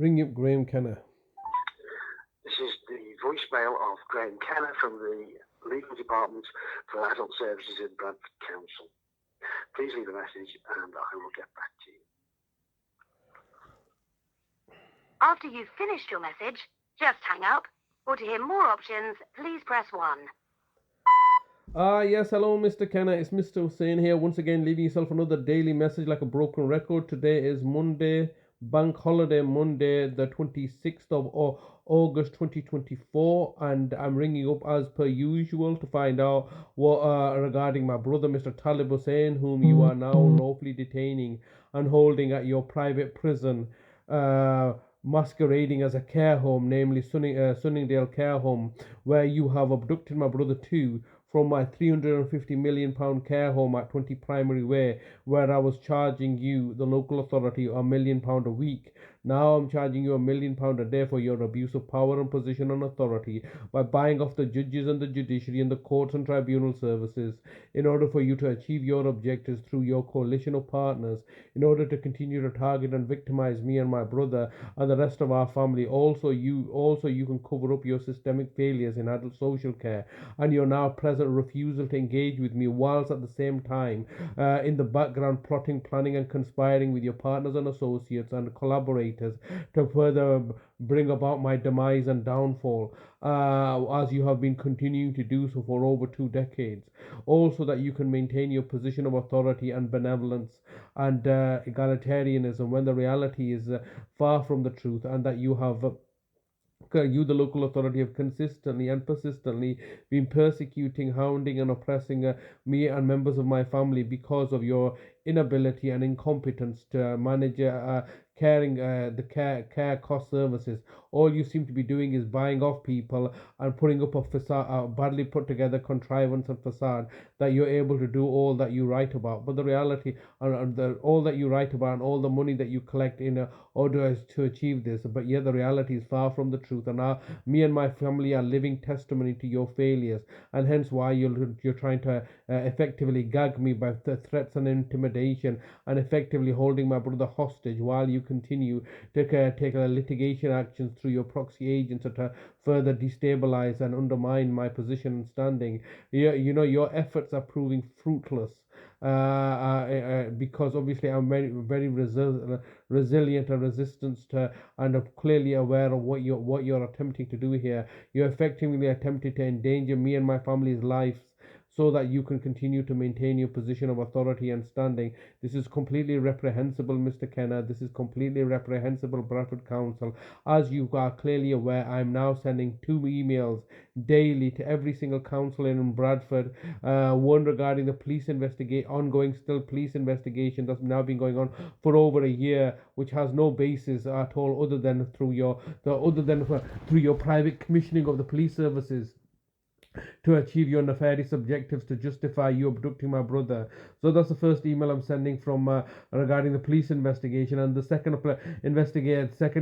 Ring up Graeme Kenna. This is the voicemail of Graeme Kenna from the Legal Department for Adult Services in Bradford Council. Please leave a message and I will get back to you. After you've finished your message, just hang up. Or to hear more options, please press 1. Yes, hello Mr. Kenna, it's Mr. Hussain here, once again leaving yourself another daily message like a broken record. Today is Monday, Bank Holiday Monday, the 26th of August 2024, and I'm ringing up as per usual to find out what regarding my brother Mr. Talib Hussain, whom you are now lawfully detaining and holding at your private prison, masquerading as a care home, namely Sunningdale Care Home, where you have abducted my brother too from my £350 million care home at 20 Primary Way, where I was charging you, the local authority, £1 million a week. Now I'm charging you £1 million a day for your abuse of power and position and authority by buying off the judges and the judiciary and the courts and tribunal services in order for you to achieve your objectives through your coalition of partners, in order to continue to target and victimize me and my brother and the rest of our family. Also you can cover up your systemic failures in adult social care and your now present refusal to engage with me, whilst at the same time in the background plotting, planning and conspiring with your partners and associates and collaborators to further bring about my demise and downfall, as you have been continuing to do so for over 2 decades. Also that you can maintain your position of authority and benevolence and egalitarianism when the reality is far from the truth, and that you, the local authority, have consistently and persistently been persecuting, hounding and oppressing me and members of my family because of your inability and incompetence to manage the care cost services. All you seem to be doing is buying off people and putting up a facade, badly put together contrivance and facade that you're able to do all that you write about. But the reality, all that you write about and all the money that you collect in order to achieve this, but yet the reality is far from the truth. And now me and my family are living testimony to your failures, and hence why you're trying to effectively gag me by threats and intimidation, and effectively holding my brother hostage while you continue to take litigation actions through your proxy agents to further destabilize and undermine my position and standing. Your efforts are proving fruitless. Because obviously I'm very resilient and resistant to, and I'm clearly aware of what you're attempting to do here. You're effectively attempting to endanger me and my family's lives so that you can continue to maintain your position of authority and standing. This is completely reprehensible, Mr. Kenna. This is completely reprehensible, Bradford Council. As you are clearly aware, I'm now sending 2 emails daily to every single councillor in Bradford. One regarding the ongoing police investigation that's now been going on for over a year, which has no basis at all other than through your private commissioning of the police services to achieve your nefarious objectives to justify you abducting my brother. So that's the first email I'm sending from regarding the police investigation. And the second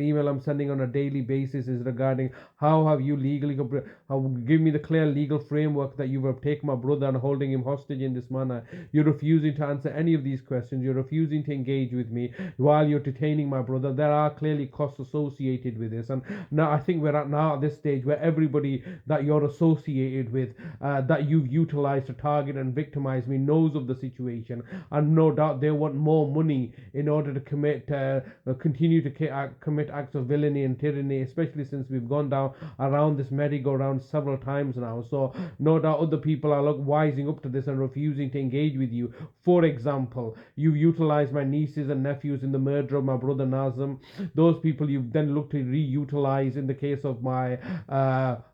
email I'm sending on a daily basis is regarding how have you legally give me the clear legal framework that you have taken my brother and holding him hostage in this manner. You're refusing to answer any of these questions. You're refusing to engage with me while you're detaining my brother. There are clearly costs associated with this, and now I think we're at this stage where everybody that you're associated with, that you've utilized to target and victimize me, knows of the situation, and no doubt they want more money in order to continue to commit acts of villainy and tyranny, especially since we've gone down around this merry-go-round several times now. So no doubt other people are wising up to this and refusing to engage with you. For example, you've utilized my nieces and nephews in the murder of my brother Nazem. Those people you've then looked to reutilize in the case of my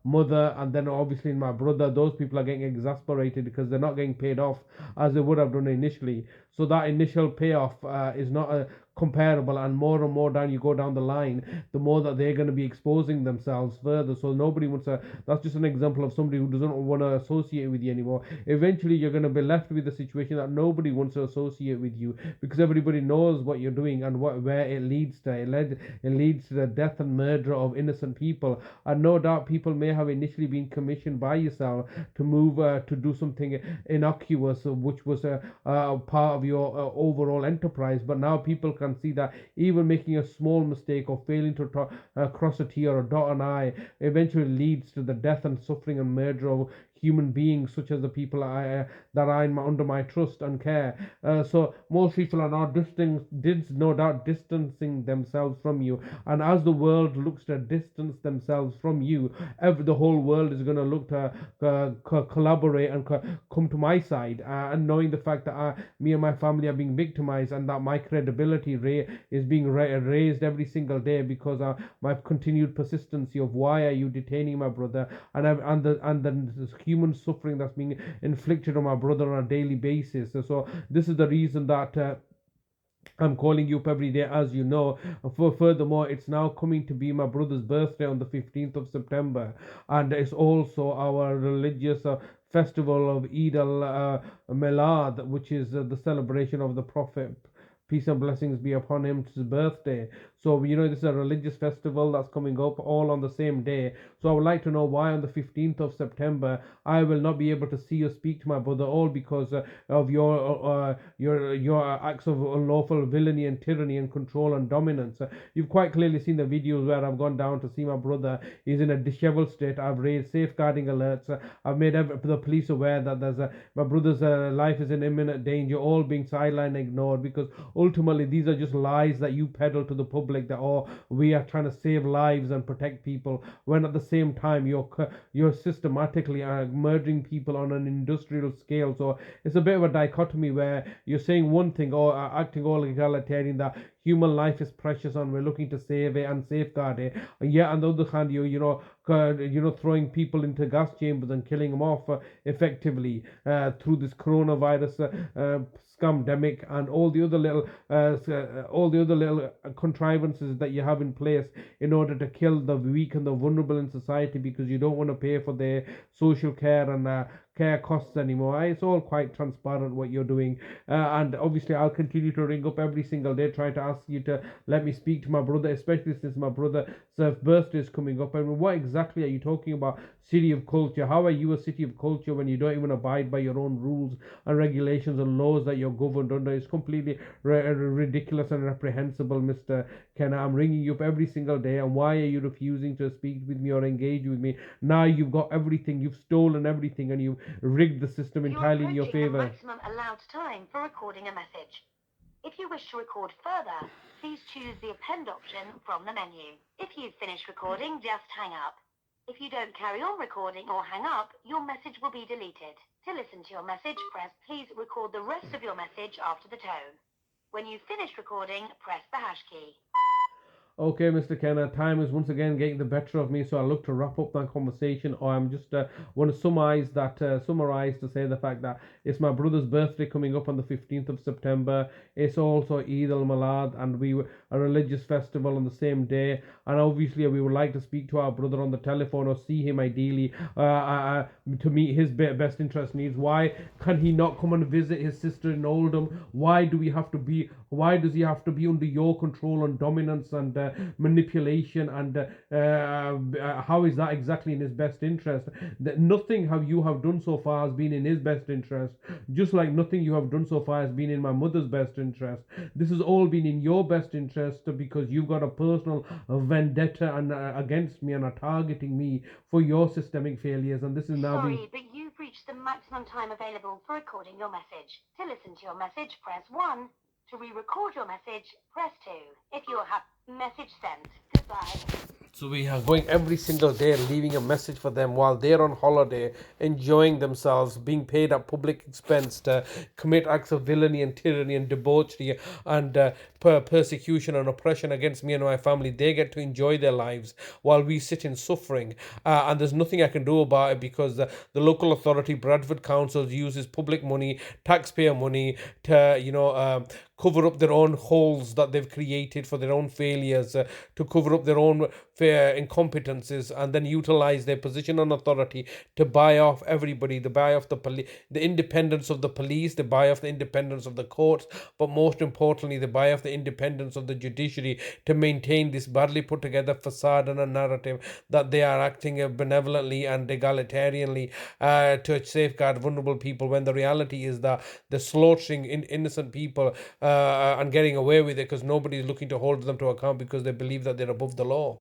mother, and then obviously in my brother. Those people are getting exasperated because they're not getting paid off as they would have done initially. So that initial payoff is not comparable, and more down you go down the line, the more that they're going to be exposing themselves further. So nobody wants to. That's just an example of somebody who doesn't want to associate with you anymore. Eventually you're going to be left with the situation that nobody wants to associate with you, because everybody knows what you're doing and where it leads to. It leads to the death and murder of innocent people, and no doubt people may have initially been commissioned by yourself to move to do something innocuous, which was part of of your overall enterprise. But now people can see that even making a small mistake or failing to cross a T or a dot an I eventually leads to the death and suffering and murder of human beings, such as the people that are under my trust and care. So most people are now no doubt distancing themselves from you, and as the world looks to distance themselves from you, the whole world is going to look to collaborate and come to my side, and knowing the fact that me and my family are being victimized, and that my credibility is being raised every single day because of my continued persistency of why are you detaining my brother, and the human suffering that's being inflicted on my brother on a daily basis. So this is the reason that I'm calling you up every day, as you know. Furthermore, it's now coming to be my brother's birthday on the 15th of September, and it's also our religious festival of Eid al-Milad, which is the celebration of the Prophet. Peace and blessings be upon him, his birthday. So, this is a religious festival that's coming up all on the same day. So I would like to know why on the 15th of September I will not be able to see or speak to my brother, all because of your acts of unlawful villainy and tyranny and control and dominance. You've quite clearly seen the videos where I've gone down to see my brother. He's in a disheveled state. I've raised safeguarding alerts. I've made the police aware that my brother's life is in imminent danger, all being sidelined and ignored, because ultimately these are just lies that you peddle to the public, that we are trying to save lives and protect people, when at the same time you're systematically murdering people on an industrial scale. So it's a bit of a dichotomy where you're saying one thing or acting all egalitarian, that human life is precious and we're looking to save it and safeguard it, and yet on the other hand throwing people into gas chambers and killing them off effectively through this coronavirus scamdemic and all the other little contrivances that you have in place in order to kill the weak and the vulnerable in society, because you don't want to pay for their social care and care costs anymore. It's all quite transparent what you're doing, and obviously I'll continue to ring up every single day trying to ask you to let me speak to my brother, especially since my brother's birthday is coming up. I mean, what exactly are you talking about? City of culture? How are you a city of culture when you don't even abide by your own rules and regulations and laws that you're governed under? It's completely ridiculous and reprehensible, Mr. Kenna. I'm ringing you up every single day, and why are you refusing to speak with me or engage with me? Now you've got everything, you've stolen everything, and you've rigged the system entirely in your favor. The maximum allowed time for recording a message. If you wish to record further, please choose the append option from the menu. If you've finished recording, just hang up. If you don't carry on recording or hang up, your message will be deleted. To listen to your message, please record the rest of your message after the tone. When you've finished recording, press the hash key. Okay, Mr. Kenna, time is once again getting the better of me, so I look to wrap up that conversation, or I'm just want to summarize to say the fact that it's my brother's birthday coming up on the 15th of September. It's also Eid al-Milad, and a religious festival on the same day, and obviously we would like to speak to our brother on the telephone or see him ideally to meet his best interest needs. Why can he not come and visit his sister in Oldham? Why does he have to be under your control and dominance and manipulation, and how is that exactly in his best interest? That nothing you have done so far has been in his best interest, just like nothing you have done so far has been in my mother's best interest. This has all been in your best interest, because you've got a personal vendetta and against me and are targeting me for your systemic failures, and this is now Sorry, but you've reached the maximum time available for recording your message. To listen to your message, press 1. To re-record your message, press 2. If you're happy, message sent. Goodbye. So we are going every single day, leaving a message for them while they're on holiday, enjoying themselves, being paid at public expense to commit acts of villainy and tyranny and debauchery and persecution and oppression against me and my family. They get to enjoy their lives while we sit in suffering, and there's nothing I can do about it, because the local authority, Bradford Council, uses public money, taxpayer money to cover up their own holes that they've created for their own failures, to cover up their own incompetences, and then utilize their position and authority to buy off everybody, to buy off the independence of the police, to buy off the independence of the courts, but most importantly, the buy off the independence of the judiciary, to maintain this badly put together facade and a narrative that they are acting benevolently and egalitarianly to safeguard vulnerable people, when the reality is that they're slaughtering innocent people and getting away with it because nobody is looking to hold them to account because they believe that they're above the law.